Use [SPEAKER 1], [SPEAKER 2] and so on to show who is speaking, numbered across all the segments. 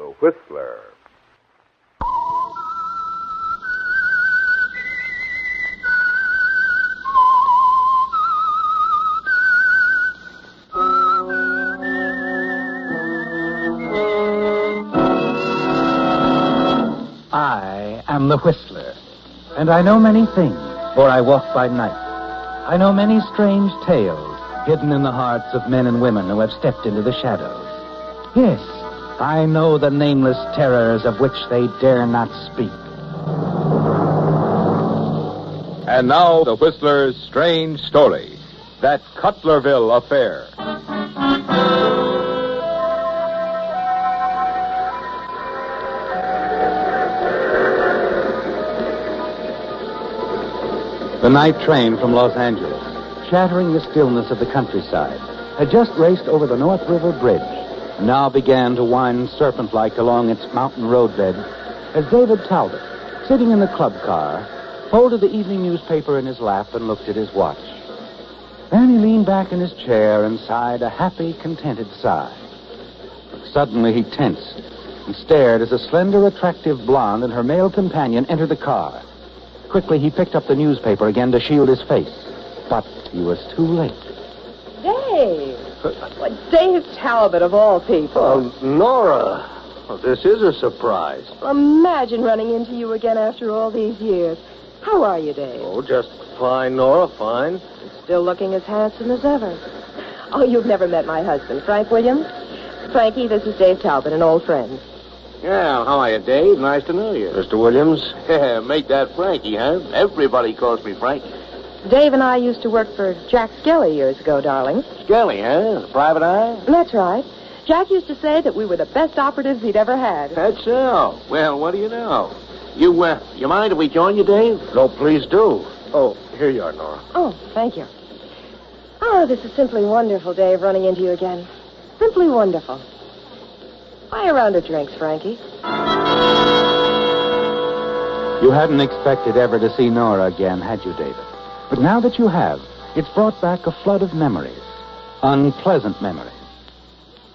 [SPEAKER 1] The Whistler.
[SPEAKER 2] I am the Whistler, and I know many things, for I walk by night. I know many strange tales hidden in the hearts of men and women who have stepped into the shadows. Yes, I know the nameless terrors of which they dare not speak.
[SPEAKER 1] And now, the Whistler's strange story, that Culerville Affair.
[SPEAKER 2] The night train from Los Angeles, shattering the stillness of the countryside, had just raced over the North River Bridge and now began to wind serpent-like along its mountain roadbed as David Talbot, sitting in the club car, folded the evening newspaper in his lap and looked at his watch. Then he leaned back in his chair and sighed a happy, contented sigh. But suddenly he tensed and stared as a slender, attractive blonde and her male companion entered the car. Quickly, he picked up the newspaper again to shield his face. But he was too late.
[SPEAKER 3] Dave! Dave Talbot, of all people.
[SPEAKER 4] Nora. Well, this is a surprise.
[SPEAKER 3] Imagine running into you again after all these years. How are you, Dave?
[SPEAKER 4] Oh, just fine, Nora, fine.
[SPEAKER 3] Still looking as handsome as ever. Oh, you've never met my husband, Frank Williams? Frankie, this is Dave Talbot, an old friend.
[SPEAKER 5] Yeah, how are you, Dave? Nice to know you.
[SPEAKER 4] Mr. Williams?
[SPEAKER 5] Yeah, make that Frankie, huh? Everybody calls me Frank.
[SPEAKER 3] Dave and I used to work for Jack Skelly years ago, darling.
[SPEAKER 5] Skelly, huh? The private eye?
[SPEAKER 3] That's right. Jack used to say that we were the best operatives he'd ever had.
[SPEAKER 5] That's so. Well, what do you know? You mind if we join you, Dave?
[SPEAKER 4] No, please do. Oh, here you are, Nora.
[SPEAKER 3] Oh, thank you. Oh, this is simply wonderful, Dave, running into you again. Simply wonderful. Buy a round of drinks, Frankie.
[SPEAKER 2] You hadn't expected ever to see Nora again, had you, David? But now that you have, it's brought back a flood of memories. Unpleasant memories.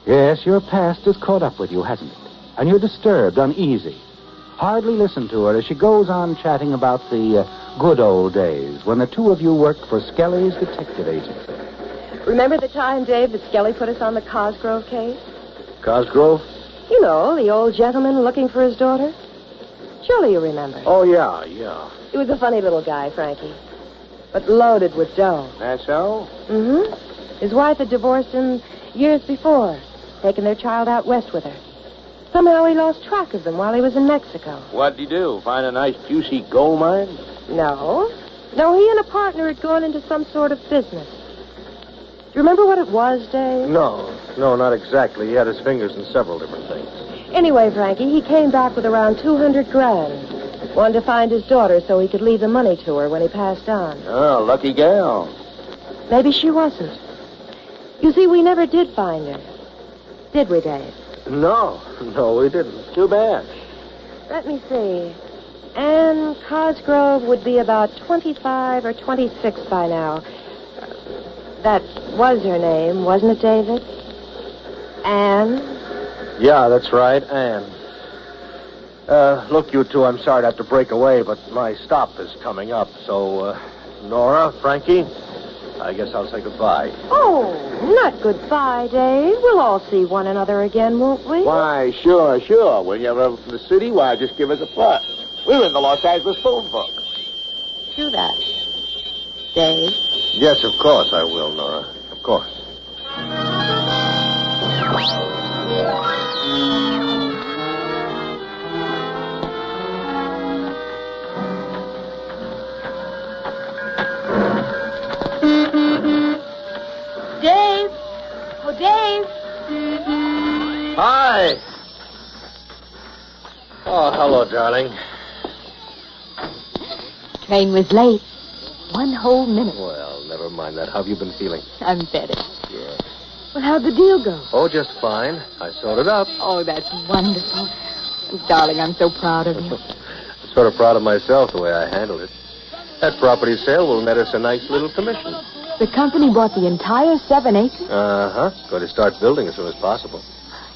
[SPEAKER 2] Yes, your past has caught up with you, hasn't it? And you're disturbed, uneasy. Hardly listen to her as she goes on chatting about the good old days when the two of you worked for Skelly's detective agency.
[SPEAKER 3] Remember the time, Dave, that Skelly put us on the Cosgrove case?
[SPEAKER 4] Cosgrove?
[SPEAKER 3] You know, the old gentleman looking for his daughter. Surely you remember.
[SPEAKER 4] Oh, yeah.
[SPEAKER 3] He was a funny little guy, Frankie. But loaded with dough.
[SPEAKER 5] That's so?
[SPEAKER 3] Mm-hmm. His wife had divorced him years before, taken their child out west with her. Somehow he lost track of them while he was in Mexico.
[SPEAKER 5] What'd he do? Find a nice, juicy gold mine?
[SPEAKER 3] No, he and a partner had gone into some sort of business. Do you remember what it was, Dave?
[SPEAKER 4] No, not exactly. He had his fingers in several different things.
[SPEAKER 3] Anyway, Frankie, he came back with around $200,000. Wanted to find his daughter so he could leave the money to her when he passed on.
[SPEAKER 5] Oh, lucky gal.
[SPEAKER 3] Maybe she wasn't. You see, we never did find her. Did we, Dave?
[SPEAKER 4] No, we didn't.
[SPEAKER 5] Too bad.
[SPEAKER 3] Let me see. Anne Cosgrove would be about 25 or 26 by now. That was her name, wasn't it, David? Anne?
[SPEAKER 4] Yeah, that's right, Anne. Look, you two, I'm sorry to have to break away, but my stop is coming up. So, Nora, Frankie, I guess I'll say goodbye.
[SPEAKER 3] Oh, not goodbye, Dave. We'll all see one another again, won't we?
[SPEAKER 5] Why, sure. When you're over from the city, why, just give us a buzz. We're in the Los Angeles phone book.
[SPEAKER 3] Do that, Dave.
[SPEAKER 4] Yes, of course I will, Nora. Of course.
[SPEAKER 3] Dave! Oh, Dave!
[SPEAKER 4] Hi! Oh, hello, darling.
[SPEAKER 6] Train was late. 1 whole minute.
[SPEAKER 4] Well, never mind that. How have you been feeling?
[SPEAKER 6] I'm better.
[SPEAKER 4] Yeah.
[SPEAKER 6] Well, how'd the deal go?
[SPEAKER 4] Oh, just fine. I sewed it up.
[SPEAKER 6] Oh, that's wonderful. Darling, I'm so proud of you.
[SPEAKER 4] I'm sort of proud of myself the way I handled it. That property sale will net us a nice little commission.
[SPEAKER 6] The company bought the entire 7 acres?
[SPEAKER 4] Uh-huh. Going to start building as soon as possible.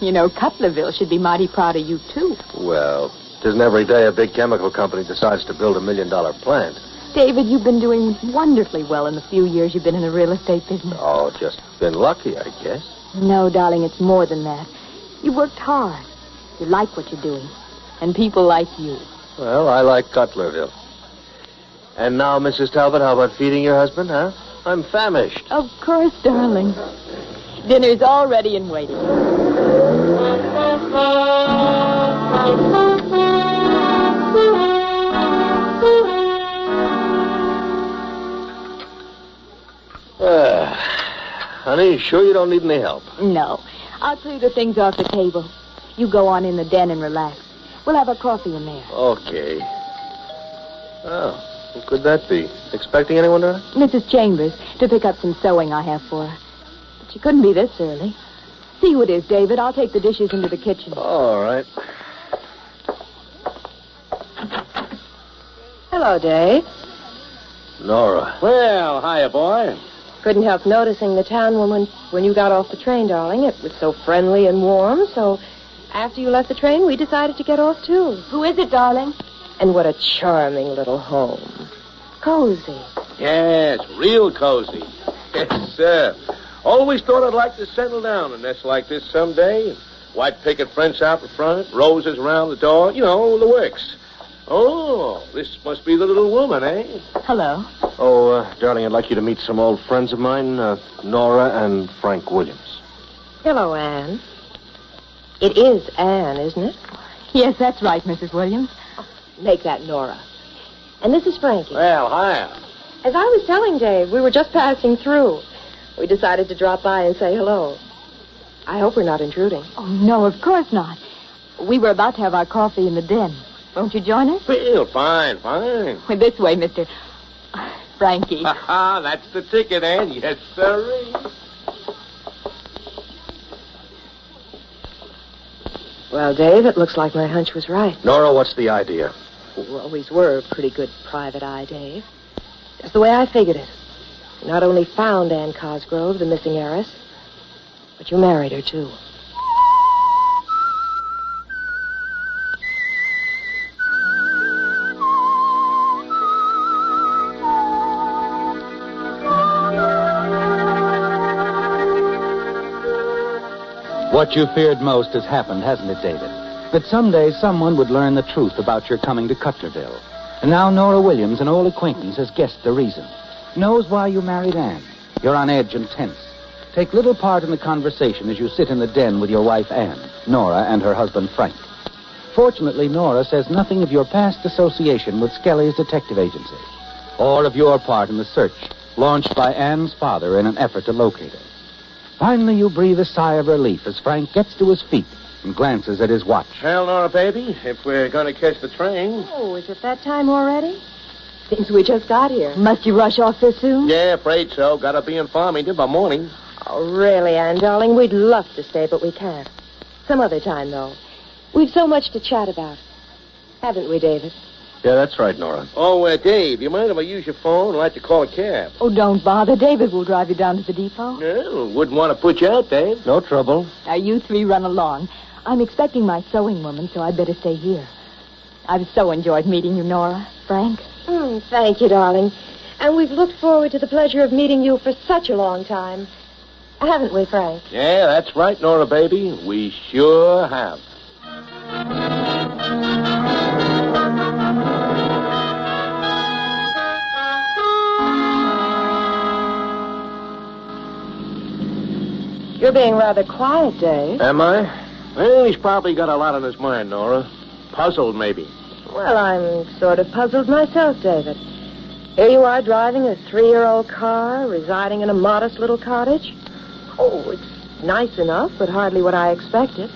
[SPEAKER 6] You know, Culerville should be mighty proud of you, too.
[SPEAKER 4] Well, it isn't every day a big chemical company decides to build $1 million plant.
[SPEAKER 6] David, you've been doing wonderfully well in the few years you've been in the real estate business.
[SPEAKER 4] Oh, just been lucky, I guess.
[SPEAKER 6] No, darling, it's more than that. You worked hard. You like what you're doing. And people like you.
[SPEAKER 4] Well, I like Culerville. And now, Mrs. Talbot, how about feeding your husband, huh? I'm famished.
[SPEAKER 6] Of course, darling. Dinner's all ready and waiting.
[SPEAKER 4] Honey, sure you don't need any help?
[SPEAKER 6] No. I'll clear the things off the table. You go on in the den and relax. We'll have a coffee in there.
[SPEAKER 4] Okay. Oh, who could that be? Expecting anyone, darling?
[SPEAKER 6] Mrs. Chambers, to pick up some sewing I have for her. But she couldn't be this early. See who it is, David. I'll take the dishes into the kitchen.
[SPEAKER 4] All right.
[SPEAKER 3] Hello, Dave.
[SPEAKER 4] Nora.
[SPEAKER 5] Well, hiya, boy.
[SPEAKER 3] Couldn't help noticing the town woman when you got off the train, darling. It was so friendly and warm, so after you left the train, we decided to get off, too.
[SPEAKER 6] Who is it, darling?
[SPEAKER 3] And what a charming little home. Cozy.
[SPEAKER 5] Yes, real cozy. Yes, sir. Always thought I'd like to settle down in a nest like this someday. White picket fence out in front, roses around the door, you know, the works. Oh, this must be the little woman, eh?
[SPEAKER 6] Hello.
[SPEAKER 4] Oh, darling, I'd like you to meet some old friends of mine, Nora and Frank Williams.
[SPEAKER 3] Hello, Anne. It is Anne, isn't it?
[SPEAKER 6] Yes, that's right, Mrs. Williams.
[SPEAKER 3] Make that Nora. And this is Frankie.
[SPEAKER 5] Well, hiya.
[SPEAKER 3] As I was telling Dave, we were just passing through. We decided to drop by and say hello. I hope we're not intruding.
[SPEAKER 6] Oh, no, of course not. We were about to have our coffee in the den. Won't you join us?
[SPEAKER 5] Well, fine.
[SPEAKER 6] Well, this way, Mr. Frankie.
[SPEAKER 5] Ha-ha, that's the ticket, Ann. Yes, sirree.
[SPEAKER 3] Well, Dave, it looks like my hunch was right.
[SPEAKER 4] Nora, what's the idea?
[SPEAKER 3] You always were a pretty good private eye, Dave. Just the way I figured it. You not only found Ann Cosgrove, the missing heiress, but you married her, too.
[SPEAKER 2] What you feared most has happened, hasn't it, David? That someday someone would learn the truth about your coming to Culerville. And now Nora Williams, an old acquaintance, has guessed the reason. Knows why you married Anne. You're on edge and tense. Take little part in the conversation as you sit in the den with your wife, Anne, Nora, and her husband, Frank. Fortunately, Nora says nothing of your past association with Skelly's detective agency, or of your part in the search launched by Anne's father in an effort to locate her. Finally, you breathe a sigh of relief as Frank gets to his feet and glances at his watch.
[SPEAKER 5] Well, Nora, baby, if we're going to catch the train.
[SPEAKER 3] Oh, is it that time already? Seems we just got here.
[SPEAKER 6] Must you rush off so soon?
[SPEAKER 5] Yeah, afraid so. Got to be in Farmington by morning.
[SPEAKER 3] Oh, really, Anne, darling? We'd love to stay, but we can't. Some other time, though. We've so much to chat about. Haven't we, David?
[SPEAKER 4] Yeah, that's right, Nora.
[SPEAKER 5] Oh, Dave, you mind if I use your phone? I'd like to call a cab.
[SPEAKER 6] Oh, don't bother. David will drive you down to the depot.
[SPEAKER 5] No, wouldn't want to put you out, Dave.
[SPEAKER 4] No trouble.
[SPEAKER 6] Now, you three run along. I'm expecting my sewing woman, so I'd better stay here. I've so enjoyed meeting you, Nora. Frank?
[SPEAKER 3] Thank you, darling. And we've looked forward to the pleasure of meeting you for such a long time. Haven't we, Frank?
[SPEAKER 5] Yeah, that's right, Nora, baby. We sure have.
[SPEAKER 3] You're being rather quiet, Dave.
[SPEAKER 5] Am I? Well, he's probably got a lot on his mind, Nora. Puzzled, maybe.
[SPEAKER 3] Well, I'm sort of puzzled myself, David. Here you are driving a 3-year-old car, residing in a modest little cottage. Oh, it's nice enough, but hardly what I expected.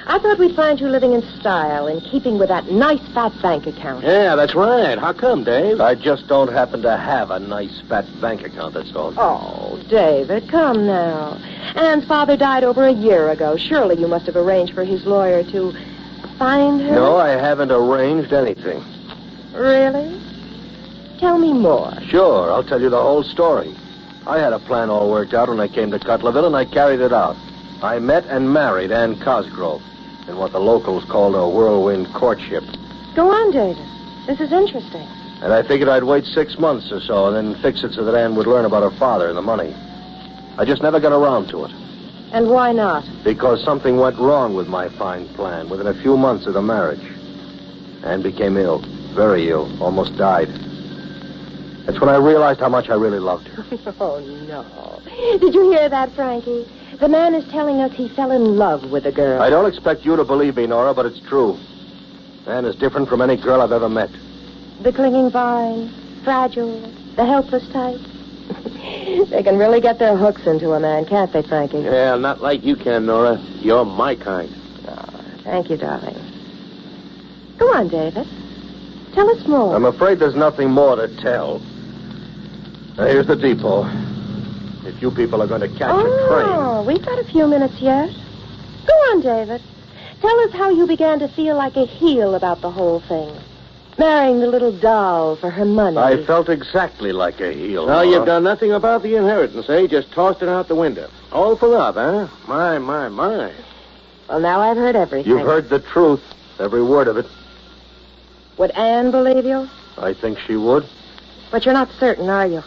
[SPEAKER 3] I thought we'd find you living in style, in keeping with that nice fat bank account.
[SPEAKER 5] Yeah, that's right. How come, Dave?
[SPEAKER 4] I just don't happen to have a nice fat bank account, that's all.
[SPEAKER 3] Oh, David, come now. Ann's father died over a year ago. Surely you must have arranged for his lawyer to find her.
[SPEAKER 4] No, I haven't arranged anything.
[SPEAKER 3] Really? Tell me more.
[SPEAKER 4] Sure, I'll tell you the whole story. I had a plan all worked out when I came to Culerville, and I carried it out. I met and married Ann Cosgrove in what the locals called a whirlwind courtship.
[SPEAKER 3] Go on, David. This is interesting.
[SPEAKER 4] And I figured I'd wait 6 months or so and then fix it so that Ann would learn about her father and the money. I just never got around to it.
[SPEAKER 3] And why not?
[SPEAKER 4] Because something went wrong with my fine plan within a few months of the marriage. Ann became ill, very ill, almost died. That's when I realized how much I really loved her.
[SPEAKER 3] Oh, no. Did you hear that, Frankie? The man is telling us he fell in love with a girl.
[SPEAKER 4] I don't expect you to believe me, Nora, but it's true. Ann is different from any girl I've ever met.
[SPEAKER 3] The clinging vine, fragile, the helpless type. They can really get their hooks into a man, can't they, Frankie?
[SPEAKER 5] Yeah, not like you can, Nora. You're my kind.
[SPEAKER 3] Oh, thank you, darling. Go on, David. Tell us more.
[SPEAKER 4] I'm afraid there's nothing more to tell. Now, here's the depot. If you people are going to catch a train...
[SPEAKER 3] Oh, we've got a few minutes yet. Go on, David. Tell us how you began to feel like a heel about the whole thing. Marrying the little doll for her money.
[SPEAKER 4] I felt exactly like a heel.
[SPEAKER 5] No,
[SPEAKER 4] Nora.
[SPEAKER 5] you've done nothing about the inheritance, eh? Just tossed it out the window. All for love, huh? My.
[SPEAKER 3] Well, now I've heard everything.
[SPEAKER 4] You've heard the truth, every word of it.
[SPEAKER 3] Would Anne believe you?
[SPEAKER 4] I think she would.
[SPEAKER 3] But you're not certain, are you?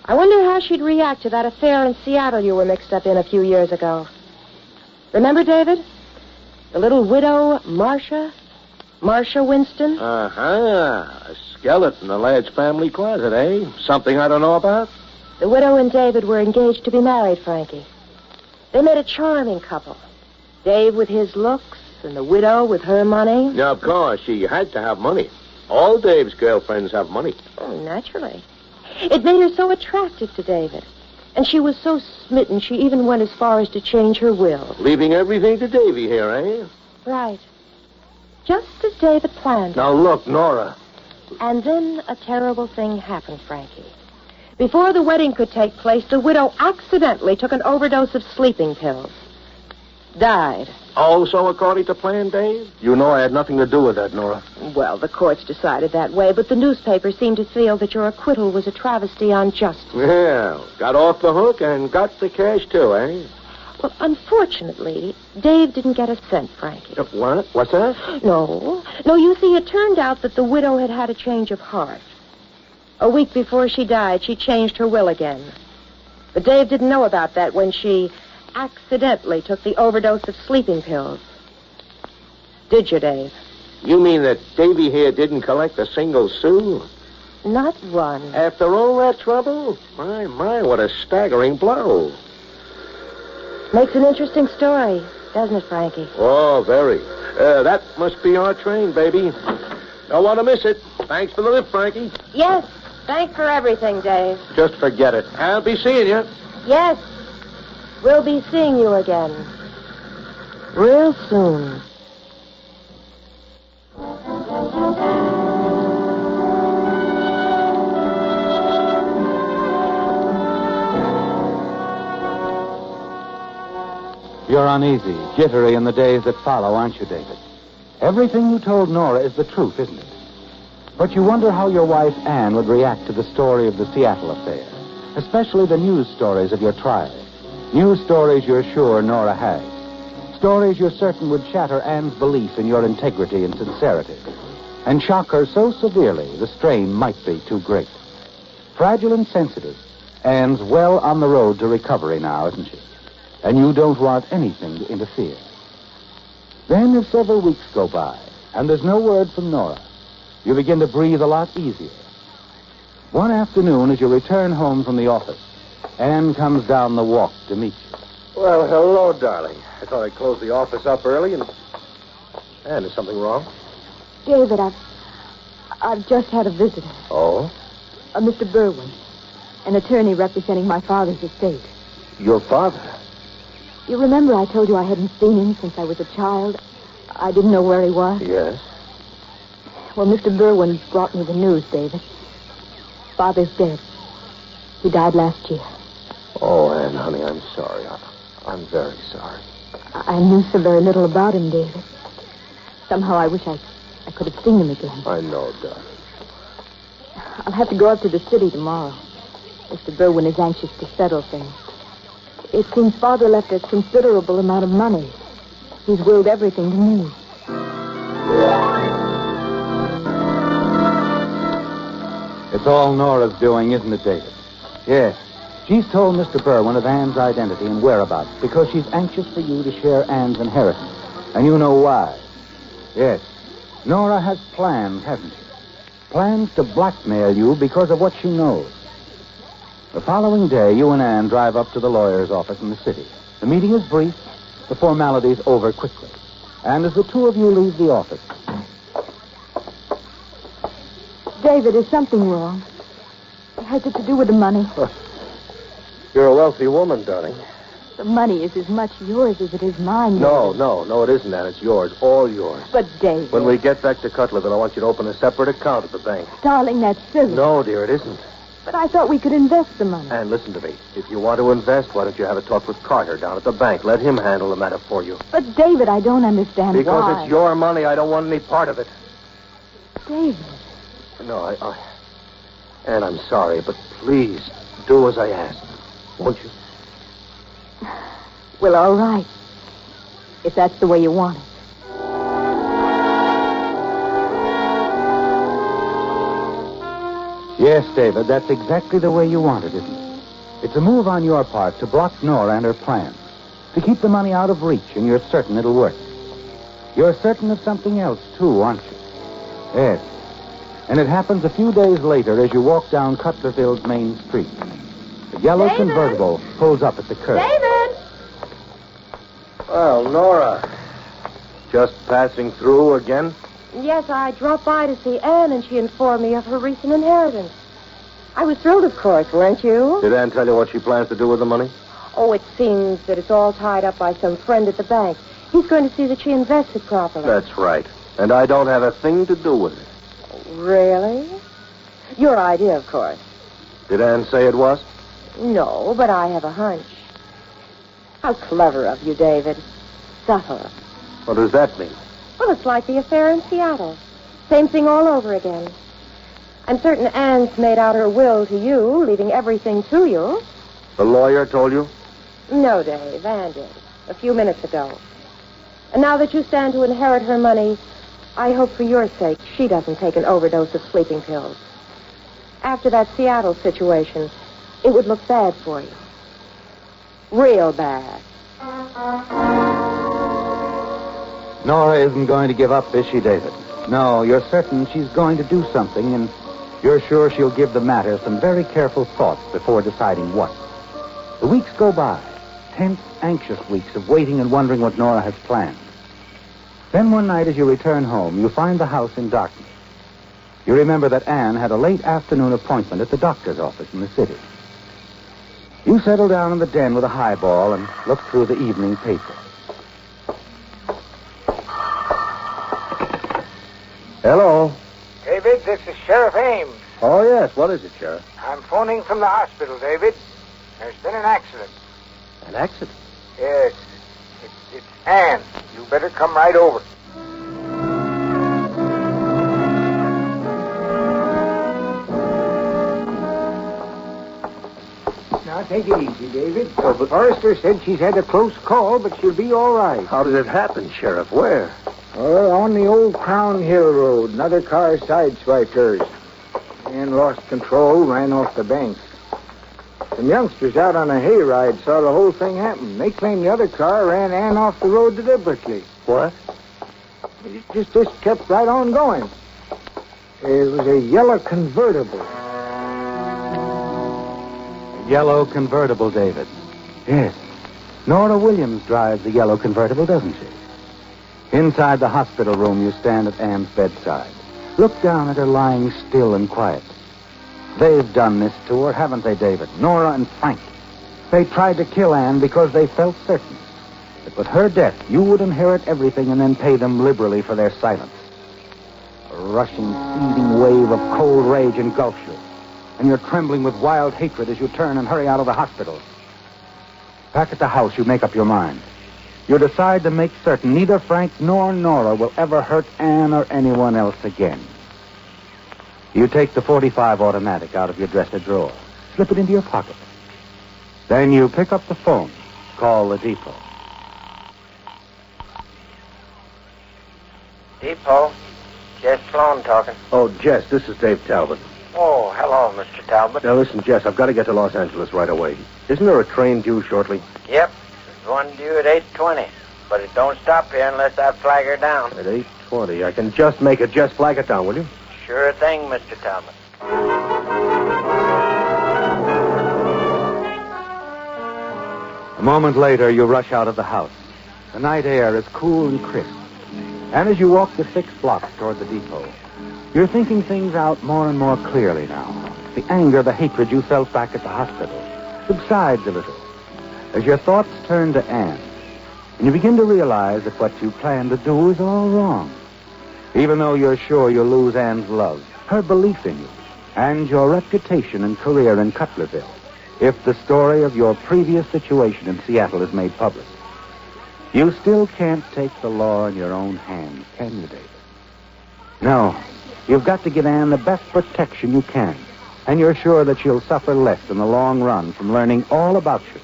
[SPEAKER 3] I wonder how she'd react to that affair in Seattle you were mixed up in a few years ago. Remember, David? The little widow, Marcia Winston?
[SPEAKER 5] Uh-huh. A skeleton in the lad's family closet, eh? Something I don't know about?
[SPEAKER 3] The widow and David were engaged to be married, Frankie. They made a charming couple. Dave with his looks and the widow with her money.
[SPEAKER 5] Yeah, of course. She had to have money. All Dave's girlfriends have money.
[SPEAKER 3] Oh, naturally. It made her so attractive to David. And she was so smitten, she even went as far as to change her will.
[SPEAKER 5] Leaving everything to Davy here, eh?
[SPEAKER 3] Right. Just as David planned.
[SPEAKER 4] Now, look, Nora.
[SPEAKER 3] And then a terrible thing happened, Frankie. Before the wedding could take place, the widow accidentally took an overdose of sleeping pills. Died.
[SPEAKER 5] Also according to plan, Dave?
[SPEAKER 4] You know I had nothing to do with that, Nora.
[SPEAKER 3] Well, the courts decided that way, but the newspapers seemed to feel that your acquittal was a travesty on justice.
[SPEAKER 5] Yeah, got off the hook and got the cash, too, eh?
[SPEAKER 3] Well, unfortunately, Dave didn't get a cent, Frankie.
[SPEAKER 5] What? What's that?
[SPEAKER 3] No, you see, it turned out that the widow had had a change of heart. A week before she died, she changed her will again. But Dave didn't know about that when she accidentally took the overdose of sleeping pills. Did you, Dave?
[SPEAKER 5] You mean that Davy here didn't collect a single sou?
[SPEAKER 3] Not one.
[SPEAKER 5] After all that trouble? My, what a staggering blow.
[SPEAKER 3] Makes an interesting story, doesn't it, Frankie?
[SPEAKER 5] Oh, very. That must be our train, baby. Don't want to miss it. Thanks for the lift, Frankie.
[SPEAKER 3] Yes, thanks for everything, Dave.
[SPEAKER 4] Just forget it.
[SPEAKER 5] I'll be seeing you.
[SPEAKER 3] Yes, we'll be seeing you again. Real soon.
[SPEAKER 2] You're uneasy, jittery in the days that follow, aren't you, David? Everything you told Nora is the truth, isn't it? But you wonder how your wife, Anne, would react to the story of the Seattle affair, especially the news stories of your trial. News stories you're sure Nora has. Stories you're certain would shatter Anne's belief in your integrity and sincerity, and shock her so severely the strain might be too great. Fragile and sensitive, Anne's well on the road to recovery now, isn't she? And you don't want anything to interfere. Then, if several weeks go by, and there's no word from Nora, you begin to breathe a lot easier. One afternoon, as you return home from the office, Anne comes down the walk to meet you.
[SPEAKER 4] Well, hello, darling. I thought I'd close the office up early and... Ann, is something wrong?
[SPEAKER 6] David, I've just had a visitor.
[SPEAKER 4] Oh?
[SPEAKER 6] Mr. Berwin, an attorney representing my father's estate.
[SPEAKER 4] Your father?
[SPEAKER 6] You remember I told you I hadn't seen him since I was a child? I didn't know where he was.
[SPEAKER 4] Yes.
[SPEAKER 6] Well, Mr. Berwin brought me the news, David. Father's dead. He died last year.
[SPEAKER 4] Oh, Ann, honey, I'm sorry. I'm very sorry.
[SPEAKER 6] I knew so very little about him, David. Somehow I wish I could have seen him again.
[SPEAKER 4] I know, darling.
[SPEAKER 6] I'll have to go up to the city tomorrow. Mr. Berwin is anxious to settle things. It seems Father left us considerable amount of money. He's willed everything to me.
[SPEAKER 2] It's all Nora's doing, isn't it, David? Yes. She's told Mr. Berwin of Anne's identity and whereabouts because she's anxious for you to share Anne's inheritance. And you know why. Yes. Nora has plans, hasn't she? Plans to blackmail you because of what she knows. The following day, you and Anne drive up to the lawyer's office in the city. The meeting is brief, the formalities over quickly. And as the two of you leave the office...
[SPEAKER 6] David, is something wrong? Has it to do with the money?
[SPEAKER 4] You're a wealthy woman, darling.
[SPEAKER 6] The money is as much yours as it is mine.
[SPEAKER 4] No, it isn't, Anne. It's yours. All yours.
[SPEAKER 6] But, David...
[SPEAKER 4] When we get back to Culerville, I want you to open a separate account at the bank.
[SPEAKER 6] Darling, that's silly.
[SPEAKER 4] No, dear, it isn't.
[SPEAKER 6] But I thought we could invest the money.
[SPEAKER 4] Anne, listen to me. If you want to invest, why don't you have a talk with Carter down at the bank? Let him handle the matter for you.
[SPEAKER 6] But, David, I don't understand why.
[SPEAKER 4] Because it's your money. I don't want any part of it.
[SPEAKER 6] David...
[SPEAKER 4] No, Anne, I'm sorry, but please do as I ask. Won't you?
[SPEAKER 6] Well, all right. If that's the way you want it.
[SPEAKER 2] Yes, David, that's exactly the way you want it, isn't it? It's a move on your part to block Nora and her plans, to keep the money out of reach, and you're certain it'll work. You're certain of something else, too, aren't you? Yes. And it happens a few days later as you walk down Culerville's main street. The yellow
[SPEAKER 3] David!
[SPEAKER 2] convertible pulls up at the curb.
[SPEAKER 3] David!
[SPEAKER 4] Well, Nora. Just passing through again?
[SPEAKER 3] Yes, I dropped by to see Anne, and she informed me of her recent inheritance. I was thrilled, of course, weren't you?
[SPEAKER 4] Did Anne tell you what she plans to do with the money?
[SPEAKER 3] Oh, it seems that it's all tied up by some friend at the bank. He's going to see that she invests it properly.
[SPEAKER 4] That's right. And I don't have a thing to do with it.
[SPEAKER 3] Really? Your idea, of course.
[SPEAKER 4] Did Anne say it was?
[SPEAKER 3] No, but I have a hunch. How clever of you, David. Subtle.
[SPEAKER 4] What does that mean?
[SPEAKER 3] Well, it's like the affair in Seattle. Same thing all over again. I'm certain Anne's made out her will to you, leaving everything to you.
[SPEAKER 4] The lawyer told you?
[SPEAKER 3] No, Dave, Anne did. A few minutes ago. And now that you stand to inherit her money, I hope for your sake she doesn't take an overdose of sleeping pills. After that Seattle situation, it would look bad for you. Real bad.
[SPEAKER 2] Nora isn't going to give up, is she, David? No, you're certain she's going to do something, and you're sure she'll give the matter some very careful thought before deciding what. The weeks go by, tense, anxious weeks of waiting and wondering what Nora has planned. Then one night as you return home, you find the house in darkness. You remember that Anne had a late afternoon appointment at the doctor's office in the city. You settle down in the den with a highball and look through the evening paper.
[SPEAKER 4] Hello.
[SPEAKER 7] David, this is Sheriff Ames.
[SPEAKER 4] Oh, yes. What is it, Sheriff?
[SPEAKER 7] I'm phoning from the hospital, David. There's been an accident.
[SPEAKER 4] An accident?
[SPEAKER 7] Yes. It's Anne. You better come right over. Now, take it easy, David. The forester said she's had a close call, but she'll be all right.
[SPEAKER 4] How did it happen, Sheriff? Where?
[SPEAKER 7] Oh, on the old Crown Hill Road. Another car sideswiped hers. Anne lost control, ran off the bank. Some youngsters out on a hayride saw the whole thing happen. They claim the other car ran Anne off the road deliberately.
[SPEAKER 4] What?
[SPEAKER 7] It just kept right on going. It was a yellow convertible.
[SPEAKER 2] Yellow convertible, David. Yes. Nora Williams drives the yellow convertible, doesn't she? Inside the hospital room, you stand at Anne's bedside. Look down at her lying still and quiet. They've done this to her, haven't they, David? Nora and Frank. They tried to kill Anne because they felt certain that with her death, you would inherit everything and then pay them liberally for their silence. A rushing, seething wave of cold rage engulfs you, and you're trembling with wild hatred as you turn and hurry out of the hospital. Back at the house, you make up your mind. You decide to make certain neither Frank nor Nora will ever hurt Anne or anyone else again. You take the .45 automatic out of your dresser drawer, slip it into your pocket. Then you pick up the phone call the depot.
[SPEAKER 8] Depot. Jess Sloan talking.
[SPEAKER 4] Oh, Jess, this is Dave Talbot.
[SPEAKER 8] Oh, hello, Mr. Talbot.
[SPEAKER 4] Now, listen, Jess, I've got to get to Los Angeles right away. Isn't there a train due shortly?
[SPEAKER 8] Yep. There's one due at 8:20. But it don't stop here unless I flag her down.
[SPEAKER 4] At 8:20. I can just make it. Just flag it down, will you?
[SPEAKER 8] Sure thing, Mr. Talbot.
[SPEAKER 2] A moment later, you rush out of the house. The night air is cool and crisp. And as you walk the 6 blocks toward the depot, you're thinking things out more and more clearly now. The anger, the hatred you felt back at the hospital subsides a little as your thoughts turn to Anne. And you begin to realize that what you plan to do is all wrong. Even though you're sure you'll lose Anne's love, her belief in you, and your reputation and career in Culerville, if the story of your previous situation in Seattle is made public. You still can't take the law in your own hands, can you, David? No. You've got to give Anne the best protection you can. And you're sure that she'll suffer less in the long run from learning all about you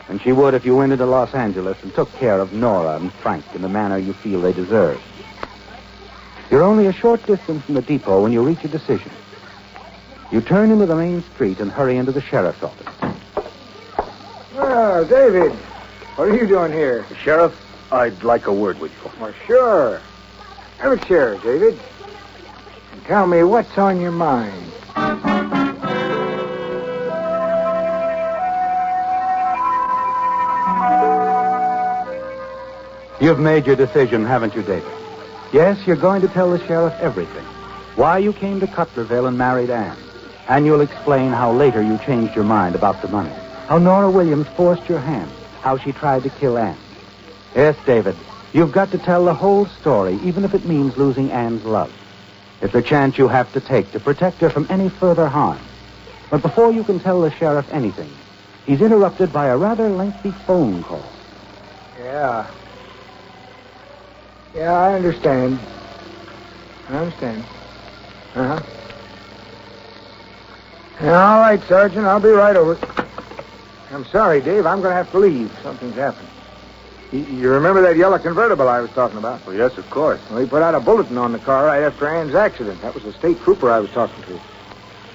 [SPEAKER 2] than she would if you went into Los Angeles and took care of Nora and Frank in the manner you feel they deserve. You're only a short distance from the depot when you reach a decision. You turn into the main street and hurry into the sheriff's office.
[SPEAKER 7] Well, David, what are you doing here?
[SPEAKER 4] Sheriff, I'd like a word with you.
[SPEAKER 7] Well, sure. Have a chair, David. And tell me what's on your mind.
[SPEAKER 2] You've made your decision, haven't you, David? Yes, you're going to tell the sheriff everything. Why you came to Culerville and married Anne. And you'll explain how later you changed your mind about the money. How Nora Williams forced your hand. How she tried to kill Anne. Yes, David, you've got to tell the whole story, even if it means losing Anne's love. It's a chance you have to take to protect her from any further harm. But before you can tell the sheriff anything, he's interrupted by a rather lengthy phone call.
[SPEAKER 7] Yeah, I understand. Uh-huh. Yeah, all right, Sergeant. I'll be right over. I'm sorry, Dave. I'm going to have to leave. Something's happened. You remember that yellow convertible I was talking about?
[SPEAKER 4] Well, yes, of course.
[SPEAKER 7] Well, he put out a bulletin on the car right after Ann's accident. That was the state trooper I was talking to.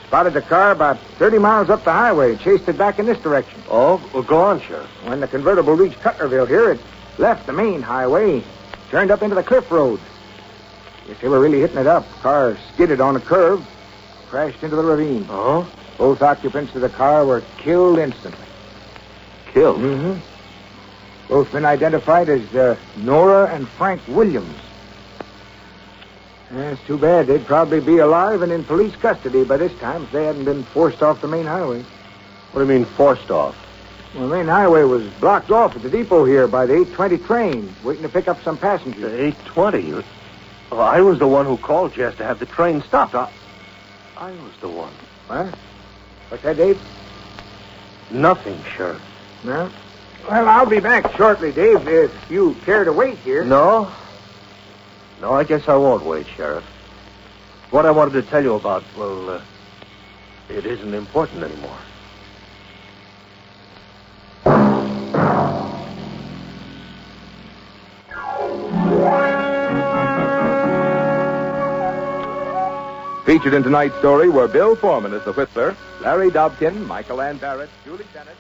[SPEAKER 7] Spotted the car about 30 miles up the highway, chased it back in this direction.
[SPEAKER 4] Oh, well, go on, Sheriff.
[SPEAKER 7] When the convertible reached Culerville here, it left the main highway, turned up into the cliff road. Guess they were really hitting it up. Car skidded on a curve, crashed into the ravine.
[SPEAKER 4] Oh?
[SPEAKER 7] Both occupants of the car were killed instantly.
[SPEAKER 4] Killed?
[SPEAKER 7] Mm-hmm. Both been identified as Nora and Frank Williams. It's too bad. They'd probably be alive and in police custody by this time if they hadn't been forced off the main highway.
[SPEAKER 4] What do you mean, forced off?
[SPEAKER 7] Well, the main highway was blocked off at the depot here by the 8:20 train, waiting to pick up some passengers.
[SPEAKER 4] The 8:20? Well, I was the one who called Jess to have the train stopped. I was the one.
[SPEAKER 7] What? What's that, Dave?
[SPEAKER 4] Nothing, Sheriff.
[SPEAKER 7] No? Well, I'll be back shortly, Dave, if you care to wait here.
[SPEAKER 4] No, I guess I won't wait, Sheriff. What I wanted to tell you about, well, it isn't important anymore.
[SPEAKER 1] Featured in tonight's story were Bill Foreman as the Whistler, Larry Dobkin, Michael Ann Barrett, Julie Bennett,